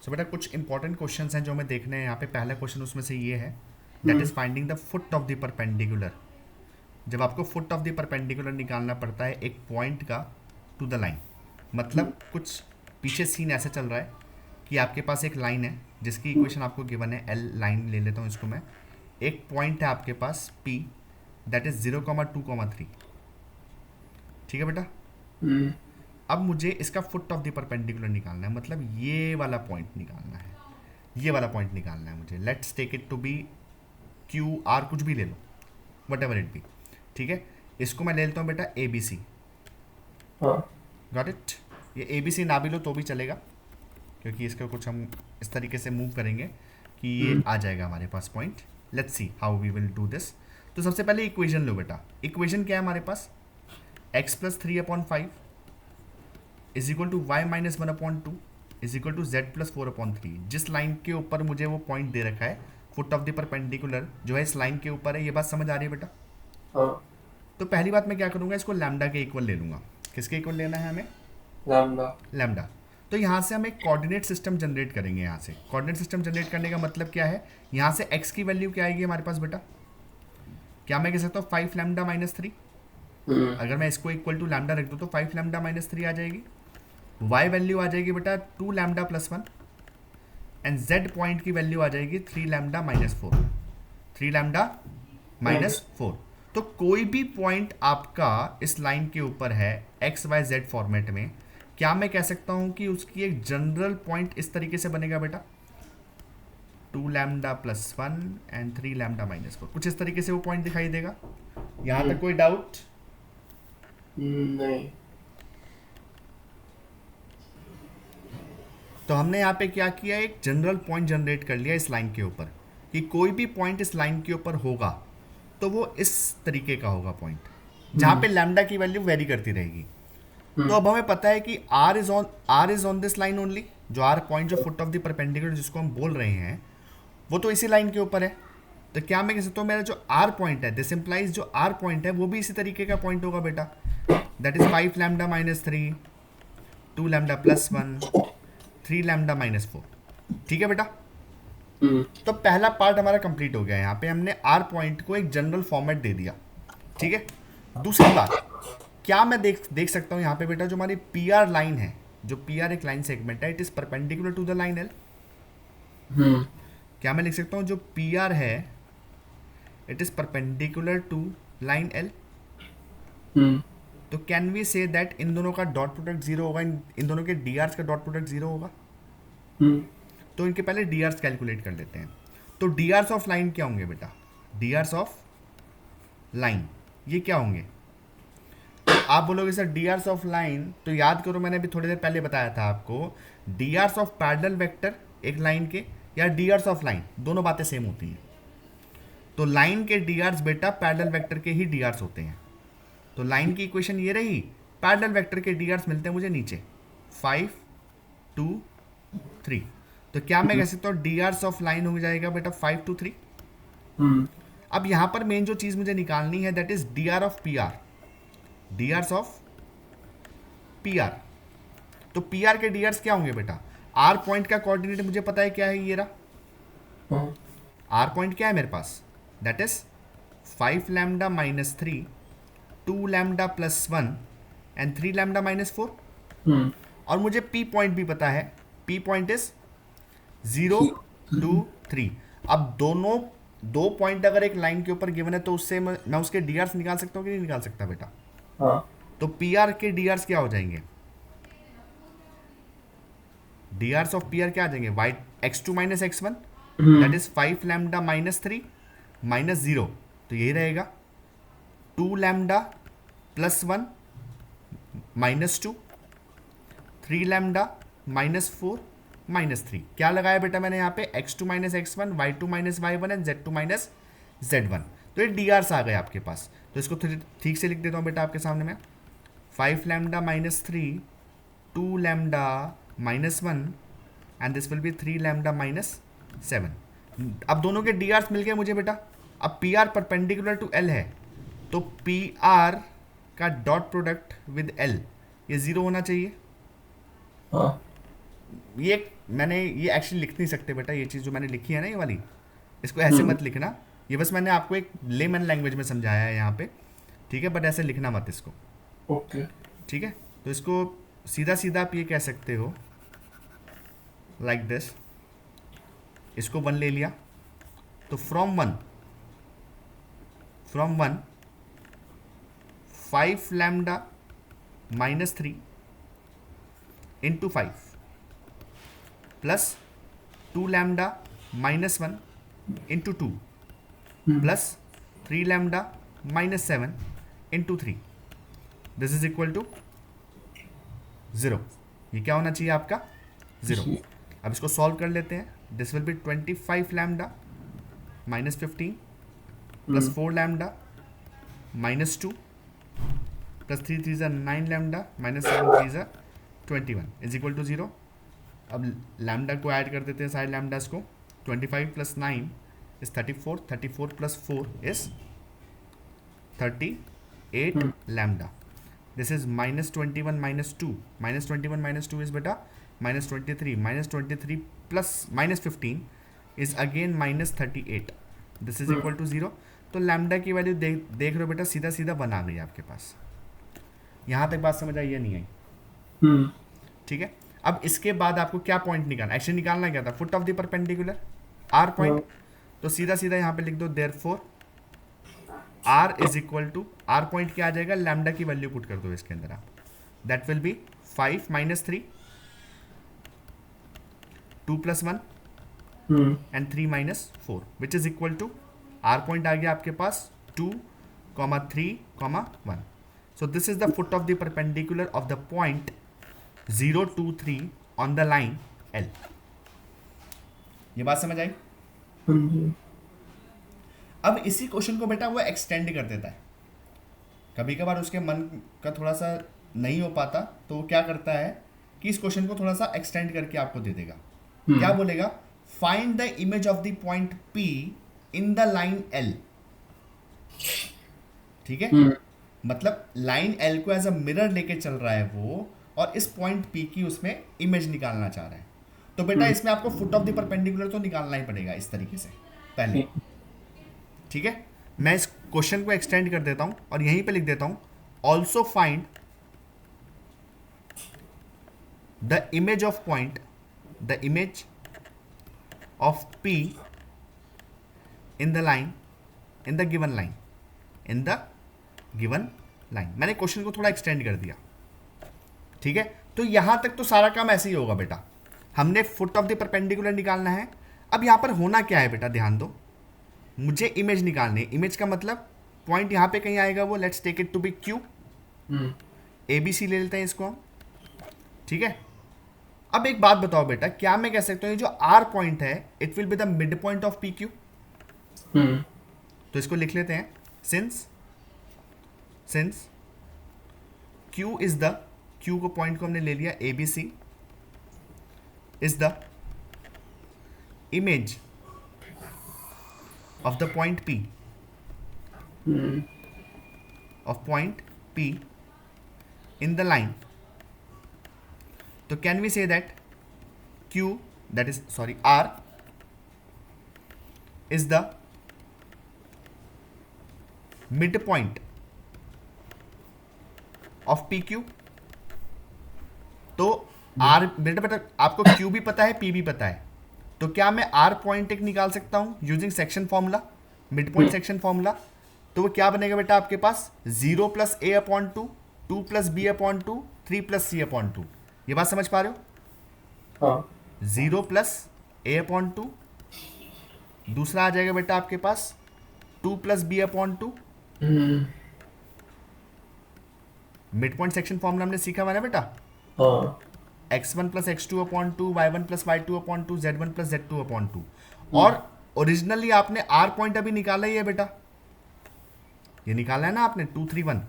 सो बेटा कुछ important questions हैं जो हमें देखने हैं यहाँ पे। पहला क्वेश्चन उसमें से ये है, that is finding the foot of the perpendicular. जब आपको फुट ऑफ द परपेंडिकुलर निकालना पड़ता है एक पॉइंट का टू द लाइन, मतलब कुछ पीछे सीन ऐसा चल रहा है कि आपके पास एक लाइन है जिसकी इक्वेशन आपको गिवन है, एल लाइन ले लेता हूँ इसको मैं। एक पॉइंट है आपके पास पी, दैट इज 0,2,3। ठीक है बेटा। अब मुझे इसका फुट ऑफ द परपेंडिकुलर निकालना है, मतलब ये वाला पॉइंट निकालना है, ये वाला पॉइंट निकालना है मुझे। Let's take it to be Q R, कुछ भी ले लो, वट एवर इट बी। ठीक है, इसको मैं ले लेता हूँ बेटा A B C. Got it. ये ए बी सी ना भी लो तो भी चलेगा, क्योंकि इसका कुछ हम इस तरीके से मूव करेंगे कि ये आ जाएगा हमारे पास point. Let's see how we will do this. तो सबसे पहले इक्वेशन लो बेटा। इक्वेशन क्या है हमारे पास, x plus 3/5 is equal to y minus 1/2 is equal to z plus 4/3। जिस लाइन के ऊपर मुझे वो पॉइंट दे रखा है, फुट ऑफ द परपेंडिकुलर जो है इस लाइन के ऊपर है, ये बात समझ आ रही है बेटा। तो पहली बात मैं क्या करूंगा, इसको लैम्डा के इक्वल ले लूंगा। किसके इक्वल लेना है हमें, लैम्डा। तो यहाँ से हम एक कोऑर्डिनेट सिस्टम जनरेट करेंगे। यहाँ से कोऑर्डिनेट सिस्टम जनरेट करने का मतलब क्या है, यहाँ से x की वैल्यू क्या आएगी हमारे पास बेटा, क्या मैं कह सकता हूँ 5 लैम्डा माइनस 3। अगर मैं इसको इक्वल टू लैम्डा रख दूँ तो 5 लैम्डा माइनस 3 आ जाएगी। y वैल्यू आ जाएगी बेटा 2 lambda plus 1 and z point की वैल्यू आ जाएगी 3 लैम्डा माइनस 4, 3 लैम्डा माइनस 4। तो कोई भी पॉइंट आपका इस लाइन के ऊपर है एक्स वाई जेड फॉर्मेट में, क्या मैं कह सकता हूं कि उसकी एक जनरल पॉइंट इस तरीके से बनेगा बेटा, 2 lambda plus 1 and 3 lambda minus 4, कुछ इस तरीके से वो पॉइंट दिखाई देगा। यहां तक कोई डाउट नहीं। तो हमने यहाँ पे क्या किया, एक जनरल पॉइंट जनरेट कर लिया इस लाइन के ऊपर कि कोई भी पॉइंट इस लाइन के ऊपर होगा तो वो इस तरीके का होगा पॉइंट, जहाँ पे लैम्डा की वैल्यू वेरी करती रहेगी। तो अब हमें पता है कि R is on this line only, जो आर पॉइंट जो फुट ऑफ द परपेंडिकुलर जिसको हम बोल रहे हैं वो तो इसी लाइन के ऊपर है। तो क्या मैं कह सकता हूँ मेरा जो आर पॉइंट है, दिस इंप्लाइज जो आर पॉइंट है वो भी इसी तरीके का पॉइंट होगा बेटा, that is 5 lambda minus 3, 2 lambda plus 1, 3 lambda minus 4। ठीक है बेटा। तो पहला पार्ट हमारा कंप्लीट हो गया। यहाँ पे हमने आर पॉइंट को एक जनरल फॉर्मेट दे दिया। ठीक है, दूसरी बात, क्या मैं देख सकता हूँ यहाँ पे बेटा, जो हमारी पी आर लाइन है, जो पी आर एक लाइन सेगमेंट है, it is perpendicular to the line L. क्या मैं लिख सकता हूँ जो पी आर है it is perpendicular to line L. तो कैन वी से दैट इन दोनों का डॉट प्रोडक्ट जीरो होगा, इन दोनों के डी आर्स का डॉट प्रोडक्ट जीरो होगा। तो इनके पहले डी आर्स कैलकुलेट कर लेते हैं। तो डी आर्स ऑफ लाइन क्या होंगे बेटा, डी आर्स ऑफ लाइन ये क्या होंगे। तो आप बोलोगे sir D Rs of line, तो याद करो मैंने अभी थोड़ी देर पहले बताया था आपको, D Rs of parallel vector एक लाइन के या डी आर्स ऑफ लाइन, दोनों बातें सेम होती हैं। तो लाइन के डी आर्स बेटा पैरेलल वेक्टर के ही डी आर्स होते हैं। तो लाइन की इक्वेशन ये रही, पैरेलल वेक्टर के डी आर्स मिलते हैं मुझे नीचे 5, 2, 3। तो क्या मैं कह सकता हूँ डी आर्स ऑफ लाइन हो जाएगा बेटा 5, 2, 3। अब यहां पर मेन जो चीज मुझे निकालनी है that is D R of P R, D Rs of P R. तो पी आर के डी आर्स क्या होंगे बेटा, आर पॉइंट का कोऑर्डिनेट मुझे पता है क्या है, ये रहा आर पॉइंट क्या है मेरे पास, that is 5 lambda minus 3, 2 lambda plus 1 and 3 lambda minus 4। और मुझे पी पॉइंट भी पता है, पी पॉइंट इज 0, 2, 3। अब दोनों दो पॉइंट अगर एक लाइन के ऊपर गिवन है तो उससे मैं उसके डी आर्स निकाल सकता हूँ कि नहीं निकाल सकता बेटा। तो पी आर के डी आर्स क्या हो जाएंगे, D Rs of P R क्या आ जाएंगे, y x2 minus x1 that is 5 lambda minus 3 minus 0, तो यही रहेगा 2 lambda plus 1 minus 2, 3 lambda minus 4 minus 3। क्या लगाया बेटा मैंने यहाँ पे, x2 minus x1, y2 minus y1 and z2 minus z1। तो ये डी आर्स आ गए आपके पास। तो इसको ठीक से लिख देता हूँ बेटा आपके सामने में, 5 lambda minus 3, 2 lambda minus 1 and this will be 3 lambda minus 7। अब दोनों के डी आर्स मिल गए मुझे बेटा। अब P R perpendicular to L है, तो पी आर का डॉट प्रोडक्ट विद एल ये 0 होना चाहिए। ये मैंने ये एक्चुअली लिख नहीं सकते बेटा, ये चीज़ जो मैंने लिखी है ना ये वाली, इसको ऐसे मत लिखना। ये बस मैंने आपको एक लेमन लैंग्वेज में समझाया है यहाँ पे, ठीक है, बट ऐसे लिखना मत इसको। ओके। ठीक है, तो इसको सीधा सीधा आप ये कह सकते हो लाइक दिस, इसको 1 ले लिया तो from one 5 lambda minus 3 into 5 plus 2 lambda minus 1 into 2 plus 3 lambda minus 7 into 3, this is equal to 0। ये क्या होना चाहिए आपका 0। अब इसको सॉल्व कर लेते हैं। This will be 25 lambda minus 15 plus 4 lambda minus 2 plus 3 3 ज़ा 9 लैम्डा माइनस 7 3 ज़ा 21 इज इक्वल टू 0। अब लैम्डा को ऐड कर देते हैं सारे लैम्डास को। 25 plus 9 is 34, 34 plus 4 is 38 lambda. This is minus 21 minus 2, minus 21 minus 2 is बेटा minus 23, minus 23 plus minus 15 is again minus 38, this is equal to 0। तो लैम्डा की वैल्यू देख रहे हो बेटा, सीधा सीधा 1 आ गई आपके पास। यहाँ तक बात समझ आई या नहीं आई? ठीक है, अब इसके बाद आपको क्या पॉइंट निकालना, एक्चुअली निकालना क्या था, foot of the perpendicular R point. तो सीधा सीधा यहाँ पे लिख दो therefore R is equal to, R point क्या आ जाएगा, लैम्डा की वैल्यू पुट कर दो इसके अंदर आप, that will be 5 minus 3 2 plus 1 and 3 minus 4 which is equal to, R point आ गया आपके पास 2, 3, 1। So this is the foot of the perpendicular of the point 0, 2, 3 on the line L। ये बात समझ आई? अब इसी क्वेश्चन को बेटा वो एक्सटेंड कर देता है। कभी कभार उसके मन का थोड़ा सा नहीं हो पाता तो वो क्या करता है कि इस क्वेश्चन को थोड़ा सा एक्सटेंड करके आपको दे देगा। क्या बोलेगा, find the image of the point P in the line L। ठीक है, मतलब लाइन L को एज अ मिरर लेके चल रहा है वो, और इस पॉइंट P की उसमें इमेज निकालना चाह रहा है। तो बेटा इसमें आपको फुट ऑफ द परपेंडिकुलर तो निकालना ही पड़ेगा इस तरीके से पहले। ठीक है, मैं इस क्वेश्चन को एक्सटेंड कर देता हूं और यहीं पे लिख देता हूं, also find the image of point, the image of P in the line, in the given line, in the given line. मैंने क्वेश्चन को थोड़ा एक्सटेंड कर दिया। ठीक है, तो यहां तक तो सारा काम ऐसे ही होगा बेटा। हमने फुट ऑफ द परपेंडिकुलर निकालना है। अब यहां पर होना क्या है बेटा, ध्यान दो, मुझे इमेज निकालनी है। इमेज का मतलब पॉइंट यहां पे कहीं आएगा वो, let's take it to be Q, ABC ले लेते हैं इसको हम। ठीक है, अब एक बात बताओ बेटा, क्या मैं कह सकता हूं ये जो R पॉइंट है it will be the mid point of PQ? तो इसको लिख लेते हैं, since Q is the, Q को पॉइंट को हमने ले लिया, ABC is the image of the point P, of point P in the line. So can we say that Q, that is sorry R is the midpoint of PQ? तो R बेटा आपको Q भी पता है P भी पता है, तो क्या मैं R पॉइंट एक निकाल सकता हूं using section formula, mid point section formula? तो वो क्या बनेगा बेटा आपके पास, 0 plus A upon 2, 2 plus B upon 2, 3 plus C upon 2। ये बात समझ पा रहे हो? हाँ। 0 प्लस A अपॉन 2, दूसरा आ जाएगा बेटा आपके पास 2 plus B upon 2। Mid point section formula हमने सीखा हुआ है ना बेटा, हाँ। x1 plus x2 upon 2, y1 plus y2 upon 2, z1 plus z2 upon 2। और ओरिजिनली आपने R पॉइंट अभी निकाला ही है बेटा, ये निकाला है ना आपने 2, 3, 1।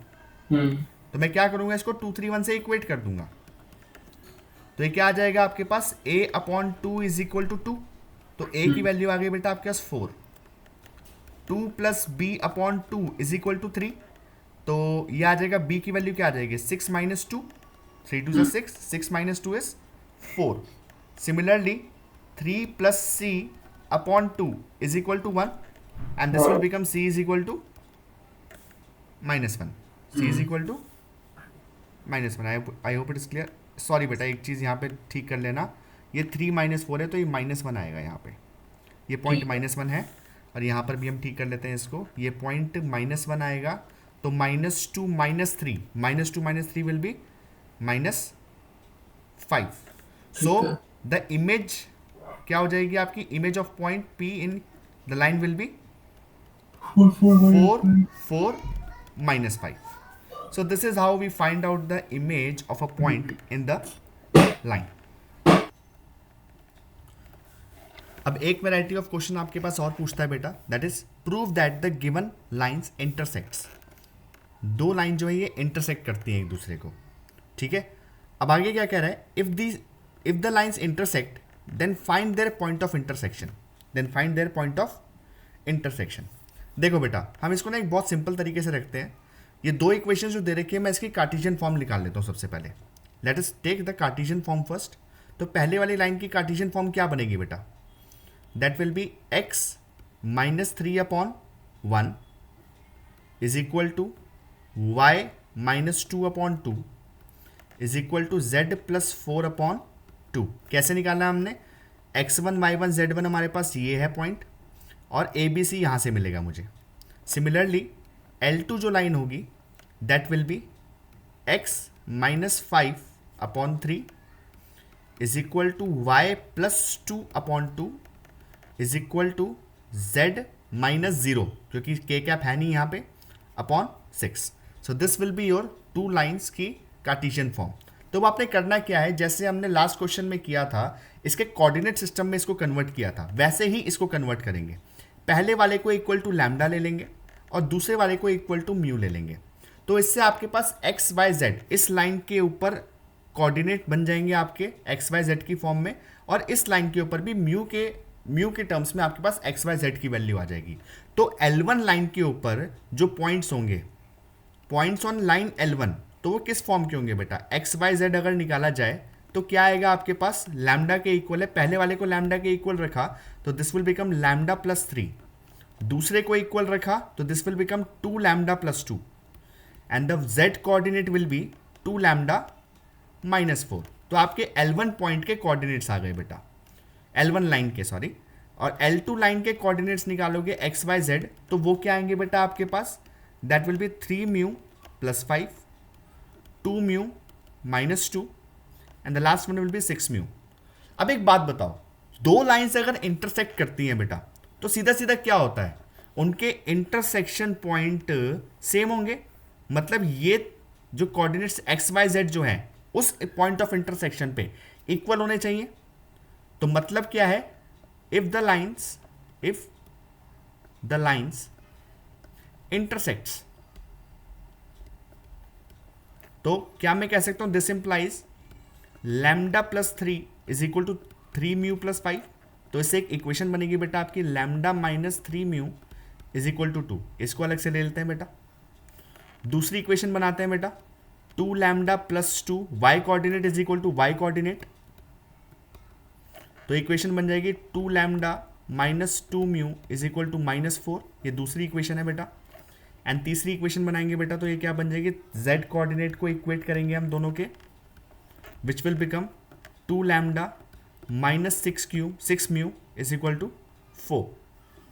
तो मैं क्या करूंगा, इसको 2, 3, 1 से इक्वेट कर दूंगा। तो ये क्या आ जाएगा आपके पास, a upon 2 is equal to 2। तो a की वैल्यू आ गई बेटा आपके पास 4। 2 plus b upon 2 is equal to 3। तो ये आ जाएगा, b की वैल्यू क्या आ जाएगी, 6 minus 2, 3 2 6, 6 minus 2 is 4। Similarly, 3 plus c upon 2 is equal to 1, and this will become c is equal to minus 1. c is equal to minus 1. I hope it is clear. Sorry बेटा, एक चीज़ यहाँ पे ठीक कर लेना, ये 3 माइनस 4 है तो ये माइनस 1 आएगा यहाँ पे. ये पॉइंट माइनस 1 है, और यहाँ पर भी हम ठीक कर लेते हैं इसको. ये पॉइंट माइनस 1 आएगा, तो -2 - 3 will be -5. So the image क्या हो जाएगी आपकी? Image of point P in the line will be 4 4 -5. So this is how we find out the image of a point in the line. अब एक variety of question आपके पास और पूछता है बेटा, that is prove that the given lines intersects. दो line जो है ये इंटरसेक्ट करती हैं एक दूसरे को. ठीक है, अब आगे क्या कह रहा है? If the lines intersect then find their point of intersection. देखो बेटा, हम इसको ना एक बहुत सिंपल तरीके से रखते हैं. ये दो इक्वेशन जो दे रखी है, मैं इसकी कार्टेशियन फॉर्म निकाल लेता हूँ सबसे पहले. Let us take the Cartesian form first. तो पहले वाली लाइन की कार्टेशियन फॉर्म क्या बनेगी बेटा? That will be x - 3 upon 1 is equal to y - 2 upon 2 is equal to z + 4 upon 2. कैसे निकालना हमने? x1 y1 z1 हमारे पास ये है पॉइंट, और ए बी सी यहाँ से मिलेगा मुझे. सिमिलरली L2 जो लाइन होगी, that will be x - 5 upon 3 is equal to y + 2 upon 2 is equal to z - 0, क्योंकि k कैप है नहीं यहाँ पे, upon 6. So this will be your two lines की कार्टेशियन फॉर्म. तो वो आपने करना क्या है, जैसे हमने लास्ट क्वेश्चन में किया था, इसके कोऑर्डिनेट सिस्टम में इसको कन्वर्ट किया था, वैसे ही इसको कन्वर्ट करेंगे. पहले वाले को इक्वल टू लैम्डा ले लेंगे और दूसरे वाले को इक्वल टू म्यू ले लेंगे. तो इससे आपके पास एक्स वाई जेड इस लाइन के ऊपर कोऑर्डिनेट बन जाएंगे आपके एक्स वाई जेड की फॉर्म में, और इस लाइन के ऊपर भी म्यू के टर्म्स में आपके पास एक्स वाई जेड की वैल्यू आ जाएगी. तो L1 लाइन के ऊपर जो पॉइंट्स होंगे, पॉइंट्स ऑन लाइन L1, तो वो किस फॉर्म के होंगे बेटा? एक्स वाई जेड अगर निकाला जाए तो क्या आएगा आपके पास? लैम्डा के इक्वल है. पहले वाले को लैम्डा के इक्वल रखा तो दिस विल बिकम लैम्डा + 3. दूसरे को इक्वल रखा तो this will become 2 lambda + 2, and the z coordinate will be 2 lambda -4. तो आपके L1 पॉइंट के कोऑर्डिनेट्स आ गए बेटा, L1 लाइन के, सॉरी. और L2 लाइन के कोऑर्डिनेट्स निकालोगे x y z, तो वो क्या आएंगे बेटा आपके पास? That will be 3 mu + 5, 2 mu -2, and the last one will be 6 mu. अब एक बात बताओ, दो लाइंस अगर इंटरसेक्ट करती हैं बेटा, तो सीधा सीधा क्या होता है? उनके इंटरसेक्शन पॉइंट सेम होंगे. मतलब ये जो कोऑर्डिनेट्स एक्स वाई जेड जो हैं उस पॉइंट ऑफ इंटरसेक्शन पे इक्वल होने चाहिए. तो मतलब क्या है? इफ द लाइंस इंटरसेक्ट्स, तो क्या मैं कह सकता हूं? This implies lambda + 3 is equal to 3 mu + 5. तो इससे एक इक्वेशन बनेगी बेटा आपकी, lambda - 3 mu is equal to 2. इसको अलग से ले लेते हैं बेटा. दूसरी इक्वेशन बनाते हैं बेटा, 2 lambda + 2 y coordinate is equal to y coordinate. तो इक्वेशन बन जाएगी 2 lambda -2 mu is equal to -4. ये दूसरी इक्वेशन है बेटा. एंड तीसरी इक्वेशन बनाएंगे बेटा, तो ये क्या बन जाएगी? z कोऑर्डिनेट को इक्वेट करेंगे हम दोनों के, which will become 2 lambda -6 mu is equal to 4.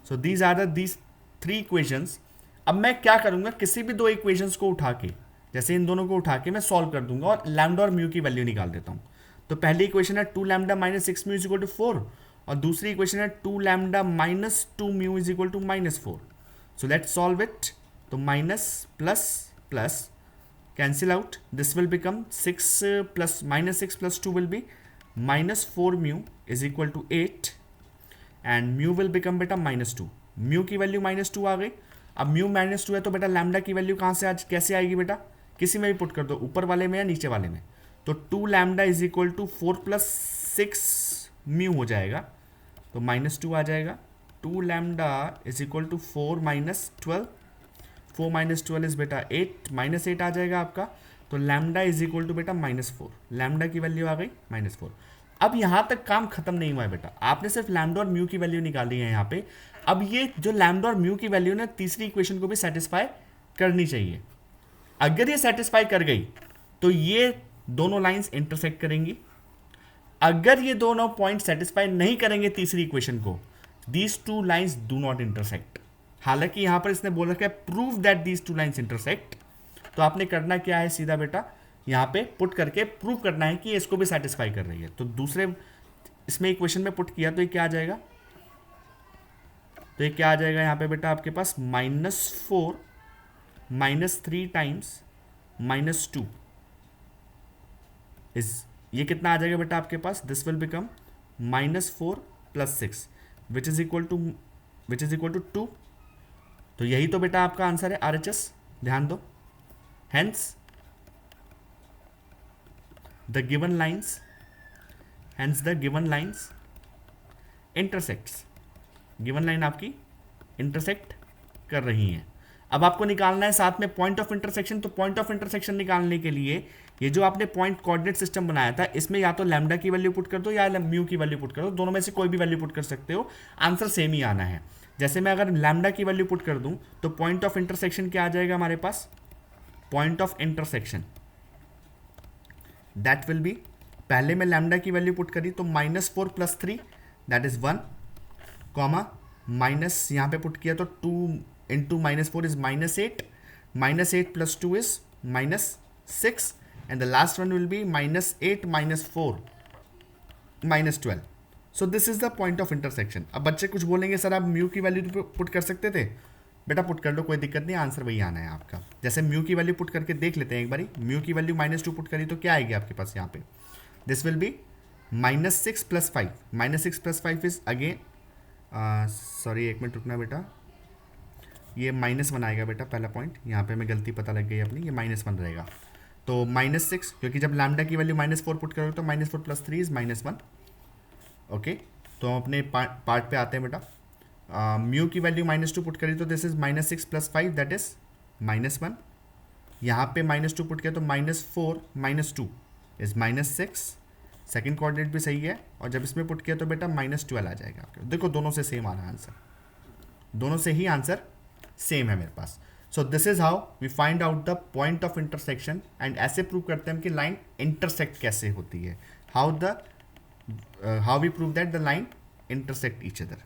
So these are these 3 equations. अब मैं क्या करूंगा? किसी भी दो इक्वेशंस को उठा के, जैसे इन दोनों को उठा के मैं सॉल्व कर दूंगा और लैम्डा और म्यू की वैल्यू निकाल देता हूं. तो पहली इक्वेशन है 2 lambda -6 mu is equal to 4, और दूसरी इक्वेशन है 2 lambda -2 mu is equal to -4. So let's solve it. तो minus plus plus cancel out, this will become 6 + 2 will be -4 mu is equal to 8, and mu will become बेटा -2. Mu की value -2 आ गई. अब mu -2 है तो बेटा lambda की value कहाँ से आज कैसे आएगी बेटा? किसी में भी पुट कर दो, ऊपर वाले में या नीचे वाले में. तो 2 lambda is equal to 4 + 6 mu हो जाएगा, तो -2 आ जाएगा. 2 लैम्डा इज इक्वल टू 4 - 12. 4 - 12 इज बेटा 8, -8 आ जाएगा आपका. तो लैम्डा इज इक्वल टू बेटा -4. लैम्डा की वैल्यू आ गई -4. अब यहाँ तक काम खत्म नहीं हुआ है बेटा, आपने सिर्फ लैम्डा और म्यू की वैल्यू निकाली है यहाँ पे। अब ये जो लैम्डा और म्यू की वैल्यू ना तीसरी इक्वेशन को भी सेटिस्फाई करनी चाहिए। अगर ये सेटिस्फाई कर गई तो ये दोनों लाइंस इंटरसेक्ट करेंगी। अगर ये दोनों पॉइंट सेटिस्फाई नहीं करेंगे तीसरी इक्वेशन को, these two lines do not intersect. हालांकि यहां पर इसने बोल रखा है prove that these two lines intersect, तो आपने करना क्या है, सीधा बेटा यहां पे पुट करके प्रूव करना है कि ये इसको भी सेटिस्फाई कर रही है। तो दूसरे इसमें इक्वेशन में पुट किया तो ये क्या आ जाएगा, तो ये क्या आ जाएगा यहाँ पे बेटा आपके पास -4 -3 टाइम्स -2 इज, ये कितना आ जाएगा बेटा आपके पास, this will become -4 + 6 which is equal to 2। तो यही तो बेटा आपका आंसर है RHS, ध्यान दो। Hence the given lines intersects, given line आपकी इंटरसेक्ट कर रही हैं। अब आपको निकालना है साथ में पॉइंट ऑफ इंटरसेक्शन। तो पॉइंट ऑफ इंटरसेक्शन निकालने के लिए ये जो आपने पॉइंट कोऑर्डिनेट सिस्टम बनाया था, इसमें या तो लैम्डा की वैल्यू पुट कर दो या म्यू की वैल्यू पुट कर दो, दोनों में से कोई भी वैल्यू पुट कर सकते हो, आंसर सेम ही आना है। जैसे मैं अगर लैम्डा की वैल्यू पुट कर दूं तो पॉइंट ऑफ इंटरसेक्शन क्या आ जाएगा हमारे पास, point of intersection that will be, पहले मैं लैम्डा की वैल्यू पुट करी तो -4 + 3 दैट इज 1, कॉमा माइनस यहाँ पे पुट किया तो 2 into -4 is -8, -8 + 2 is -6, and the last one will be -8 -4 -12. So this is the point of intersection. अब बच्चे कुछ बोलेंगे सर आप म्यू की वैल्यू पुट कर सकते थे, बेटा पुट कर लो, कोई दिक्कत नहीं, आंसर वही आना है आपका। जैसे म्यू की वैल्यू पुट करके देख लेते हैं एक बारी, म्यू की वैल्यू -2 पुट करी तो क्या आएगी आपके पास यहाँ पे, this will be -6 + 5, -6 + 5 is again, sorry एक मिनट रुकना बेटा, ये -1 आएगा बेटा, पहला पॉइंट यहाँ पे मैं गलती पता लग गई अपनी, ये -1 रहेगा। तो -6, क्योंकि जब लैम्डा की वैल्यू -4 पुट करोगे तो -4 + 3 इज -1। ओके, तो हम अपने पार्ट पे आते हैं बेटा। म्यू की वैल्यू -2 पुट करी तो दिस इज -6 + 5 दैट इज -1। यहाँ पे -2 पुट किया तो -4 -2 इज -6, सेकेंड कोऑर्डिनेट भी सही है, और जब इसमें पुट किया तो बेटा -12 आ जाएगा आपके। देखो दोनों से सेम आ रहा है आंसर, दोनों से ही आंसर सेम है मेरे पास। So this is how we find out the point of intersection, and ऐसे प्रूव करते हैं कि लाइन इंटरसेक्ट कैसे होती है, how we prove that the line intersect each other.